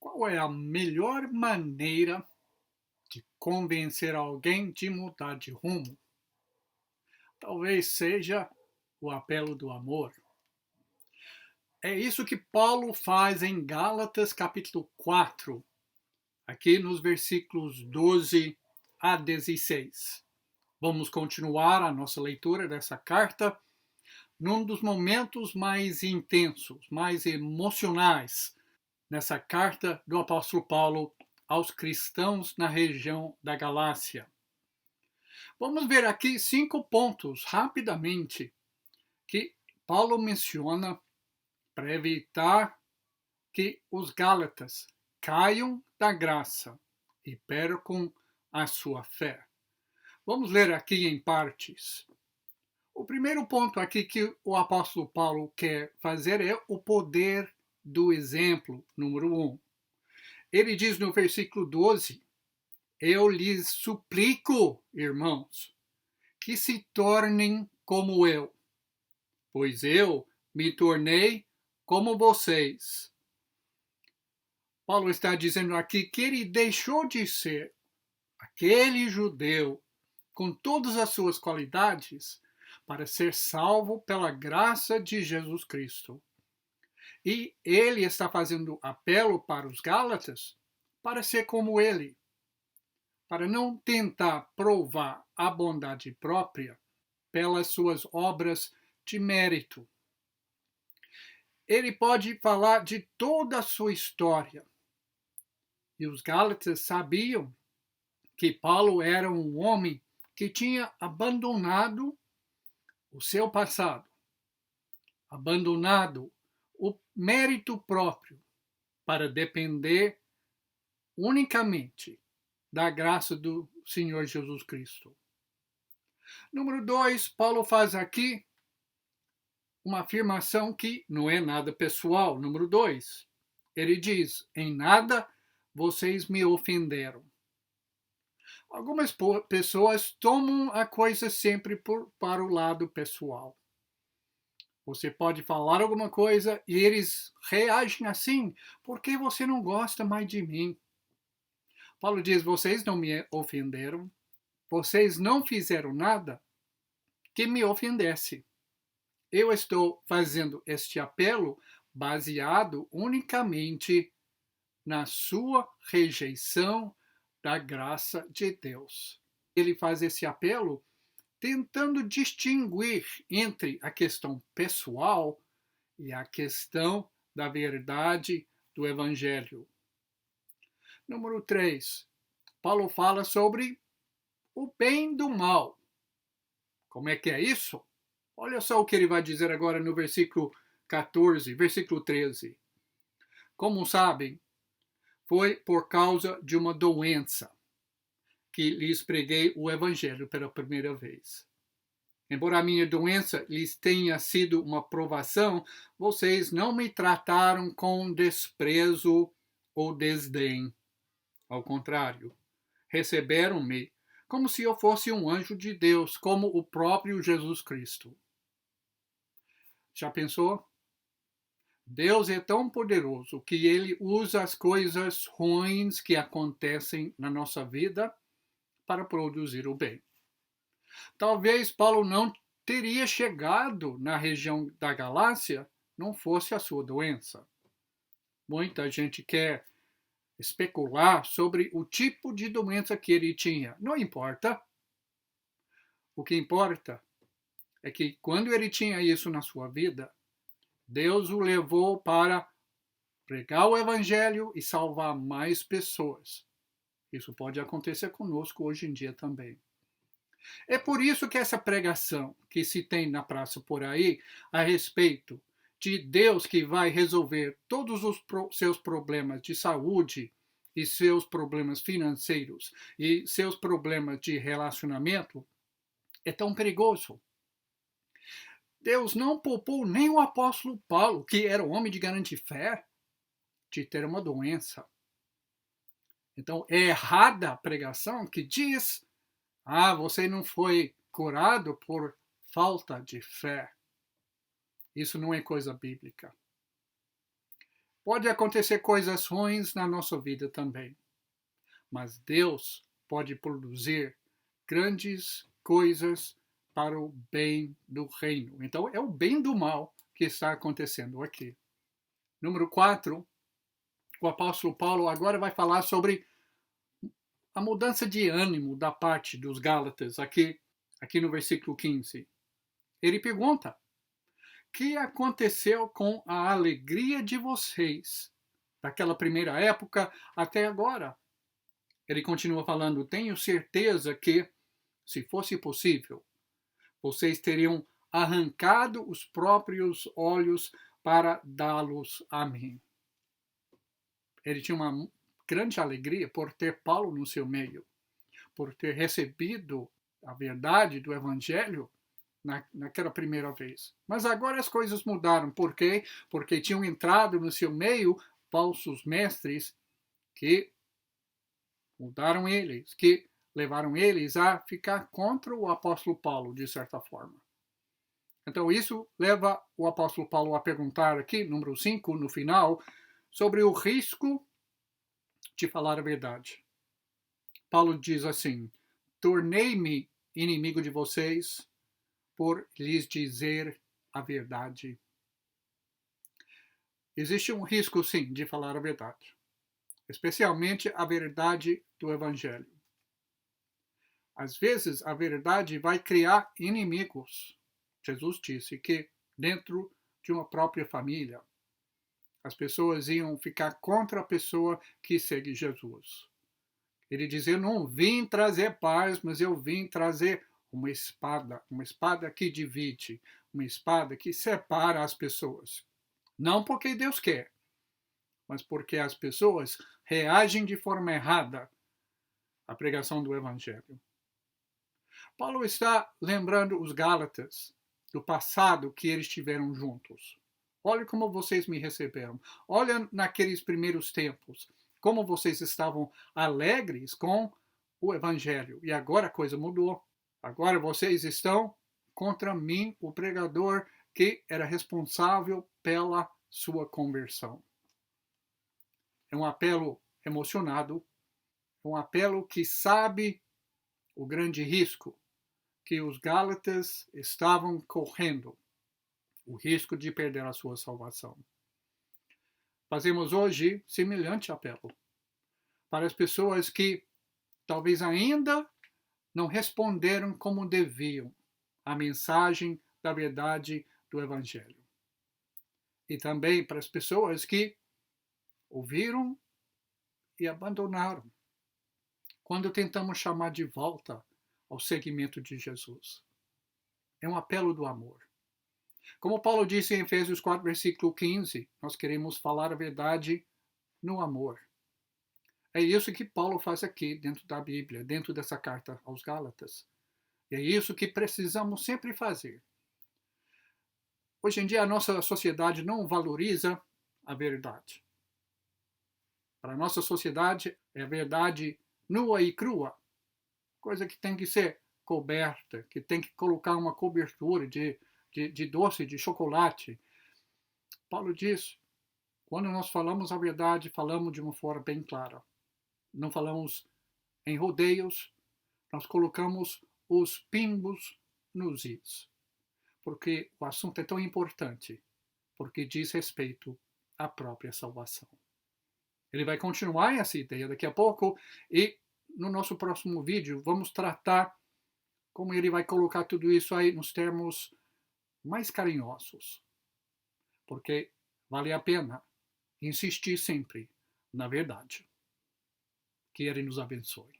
Qual é a melhor maneira de convencer alguém de mudar de rumo? Talvez seja o apelo do amor. É isso que Paulo faz em Gálatas capítulo 4, aqui nos versículos 12 a 16. Vamos continuar a nossa leitura dessa carta num dos momentos mais intensos, mais emocionais nessa carta do apóstolo Paulo aos cristãos na região da Galácia. Vamos ver aqui 5 pontos, rapidamente, que Paulo menciona para evitar que os gálatas caiam da graça e percam a sua fé. Vamos ler aqui em partes. O primeiro ponto aqui que o apóstolo Paulo quer fazer é o poder do exemplo, número 1. Ele diz no versículo 12: Eu lhes suplico, irmãos, que se tornem como eu, pois eu me tornei como vocês. Paulo está dizendo aqui que ele deixou de ser aquele judeu com todas as suas qualidades para ser salvo pela graça de Jesus Cristo. E ele está fazendo apelo para os gálatas para ser como ele, para não tentar provar a bondade própria pelas suas obras de mérito. Ele pode falar de toda a sua história. E os gálatas sabiam que Paulo era um homem que tinha abandonado o seu passado, abandonado o mérito próprio para depender unicamente da graça do Senhor Jesus Cristo. Número 2, Paulo faz aqui uma afirmação que não é nada pessoal. Número 2, ele diz: em nada vocês me ofenderam. Algumas pessoas tomam a coisa sempre para o lado pessoal. Você pode falar alguma coisa e eles reagem assim, porque você não gosta mais de mim. Paulo diz: vocês não me ofenderam, vocês não fizeram nada que me ofendesse. Eu estou fazendo este apelo baseado unicamente na sua rejeição da graça de Deus. Ele faz esse apelo tentando distinguir entre a questão pessoal e a questão da verdade do Evangelho. Número 3, Paulo fala sobre o bem do mal. Como é que é isso? Olha só o que ele vai dizer agora no versículo 14, versículo 13. Como sabem, foi por causa de uma doença que lhes preguei o Evangelho pela primeira vez. Embora a minha doença lhes tenha sido uma provação, vocês não me trataram com desprezo ou desdém. Ao contrário, receberam-me como se eu fosse um anjo de Deus, como o próprio Jesus Cristo. Já pensou? Deus é tão poderoso que ele usa as coisas ruins que acontecem na nossa vida para produzir o bem. Talvez Paulo não teria chegado na região da Galácia não fosse a sua doença. Muita gente quer especular sobre o tipo de doença que ele tinha. Não importa. O que importa é que quando ele tinha isso na sua vida, Deus o levou para pregar o evangelho e salvar mais pessoas. Isso pode acontecer conosco hoje em dia também. É por isso que essa pregação que se tem na praça por aí a respeito de Deus que vai resolver todos os seus problemas de saúde e seus problemas financeiros e seus problemas de relacionamento é tão perigoso. Deus não poupou nem o apóstolo Paulo, que era um homem de grande fé, de ter uma doença. Então, é errada a pregação que diz: você não foi curado por falta de fé. Isso não é coisa bíblica. Pode acontecer coisas ruins na nossa vida também, mas Deus pode produzir grandes coisas para o bem do reino. Então, é o bem do mal que está acontecendo aqui. Número 4, o apóstolo Paulo agora vai falar sobre a mudança de ânimo da parte dos Gálatas, aqui no versículo 15. Ele pergunta: o que aconteceu com a alegria de vocês daquela primeira época até agora? Ele continua falando: tenho certeza que, se fosse possível, vocês teriam arrancado os próprios olhos para dá-los a mim. Ele tinha uma grande alegria por ter Paulo no seu meio, por ter recebido a verdade do Evangelho naquela primeira vez. Mas agora as coisas mudaram. Por quê? Porque tinham entrado no seu meio falsos mestres que mudaram eles, que levaram eles a ficar contra o apóstolo Paulo, de certa forma. Então, isso leva o apóstolo Paulo a perguntar aqui, número 5, no final, sobre o risco de falar a verdade. Paulo diz assim: tornei-me inimigo de vocês por lhes dizer a verdade. Existe um risco, sim, de falar a verdade, especialmente a verdade do Evangelho. Às vezes, a verdade vai criar inimigos. Jesus disse que dentro de uma própria família, as pessoas iam ficar contra a pessoa que segue Jesus. Ele dizia: não vim trazer paz, mas eu vim trazer uma espada que divide, uma espada que separa as pessoas. Não porque Deus quer, mas porque as pessoas reagem de forma errada à pregação do Evangelho. Paulo está lembrando os Gálatas do passado que eles tiveram juntos. Olha como vocês me receberam. Olha naqueles primeiros tempos, como vocês estavam alegres com o Evangelho. E agora a coisa mudou. Agora vocês estão contra mim, o pregador que era responsável pela sua conversão. É um apelo emocionado, um apelo que sabe o grande risco que os Gálatas estavam correndo, o risco de perder a sua salvação. Fazemos hoje semelhante apelo para as pessoas que talvez ainda não responderam como deviam à mensagem da verdade do Evangelho. E também para as pessoas que ouviram e abandonaram quando tentamos chamar de volta ao seguimento de Jesus. É um apelo do amor. Como Paulo disse em Efésios 4, versículo 15, nós queremos falar a verdade no amor. É isso que Paulo faz aqui dentro da Bíblia, dentro dessa carta aos Gálatas. E é isso que precisamos sempre fazer. Hoje em dia a nossa sociedade não valoriza a verdade. Para a nossa sociedade é a verdade nua e crua, coisa que tem que ser coberta, que tem que colocar uma cobertura de doce, de chocolate. Paulo diz: quando nós falamos a verdade, falamos de uma forma bem clara. Não falamos em rodeios, nós colocamos os pimbos nos is. Porque o assunto é tão importante, porque diz respeito à própria salvação. Ele vai continuar essa ideia daqui a pouco e no nosso próximo vídeo vamos tratar como ele vai colocar tudo isso aí nos termos mais carinhosos. Porque vale a pena insistir sempre na verdade. Que Ele nos abençoe.